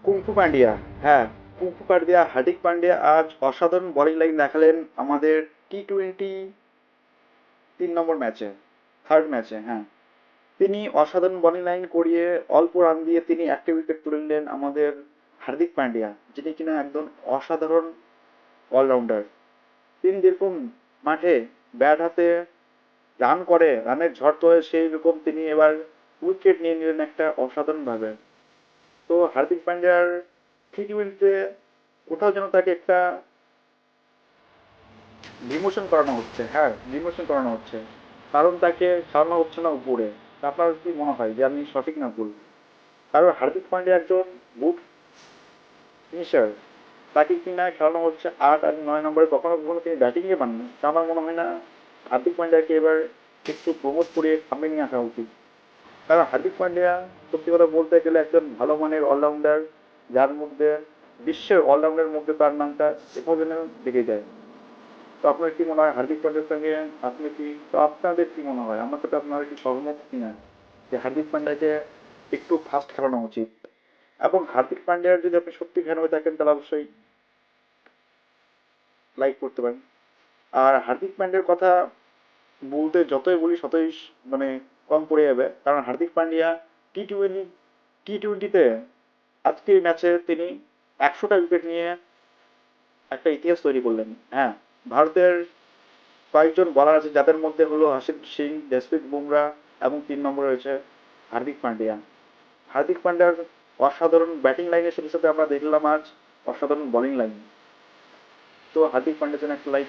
Kung fu Pandya, হ্যাঁ, kung fu Pandya, Hardik Pandya আজ অসাধারণ বোলিং লাইন দেখালেন আমাদের টি-টোয়েন্টি 3 নম্বর ম্যাচে, থার্ড ম্যাচে, হ্যাঁ। তিনি অসাধারণ বোলিং লাইন করিয়ে অল্প রান দিয়ে তিনি একটা উইকেট তুলে নিলেন আমাদের হার্দিক পান্ডিয়া, যিনি কিনা একদম অসাধারণ অলরাউন্ডার। তিনি যেরকম মাঠে ব্যাট হাতে রান করে, রানের ঝড় তোলে, সেই রকম তিনি এবার উইকেট নিয়ে নিলেন একটা অসাধারণ ভাবে। তো হার্দিক পান্ডিয়ার টি-টোয়েন্টিতে কোথাও যেন তাকে একটা ডিমোশন করানো হচ্ছে, হ্যাঁ, ডিমোশন করানো হচ্ছে। কারণ তাকে খেলানো হচ্ছে না উপরে। তা আপনার কি মনে হয় যে আমি সঠিক না ভুল? কারণ হার্দিক পান্ডিয়া একজন গুড ফিনিশার, তাকে কিনা খেলানো হচ্ছে 8 আর 9 নম্বরে, কখনো কখনো তিনি ব্যাটিংয়ে পান না। তা আমার মনে হয় না হার্দিক পান্ডিয়াকে এবার একটু প্রমোট করে সামনে নিয়ে আসা উচিত। কারণ হার্দিক পান্ডিয়া সত্যি কথা বলতে গেলে একজন ভালো মানের অলরাউন্ডার, যার মধ্যে বিশ্বের অলরাউন্ডারের মধ্যে তার নামটা কোথাও যেন থেকে যায়। তো আপনার কি মনে হয় হার্দিক পান্ডিয়ার সঙ্গে, আপনি কি, তো আপনাদের কি মনে হয়, আমার সাথে আপনারা কি সহমত কিনা যে হার্দিক পান্ডিয়াকে একটু ফাস্ট খেলানো উচিত? এবং হার্দিক পান্ডিয়ার যদি আপনি সত্যি ফ্যান হয়ে থাকেন তাহলে অবশ্যই লাইক করতে পারেন। আর হার্দিক পান্ডিয়ার কথা বলতে যতই বলি ততই মানে কম পড়ে যাবে, কারণ হার্দিক পান্ডিয়া টি টোয়েন্টি টি টোয়েন্টিতে আজকের ম্যাচে তিনি 100টা উইকেট নিয়ে একটা ইতিহাস তৈরি করলেন, হ্যাঁ। ভারতের কয়েকজন বলার আছে যাদের মধ্যে হলো হাসিব সিং, জসপ্রীত বুমরা, এবং 3 নম্বরে রয়েছে হার্দিক পান্ডিয়া। হার্দিক পান্ডিয়ার অসাধারণ ব্যাটিং লাইনের সাথে সাথে আমরা দেখলাম আজ অসাধারণ বোলিং লাইন। তো হার্দিক পান্ডিয়ার জন্য একটা লাইক,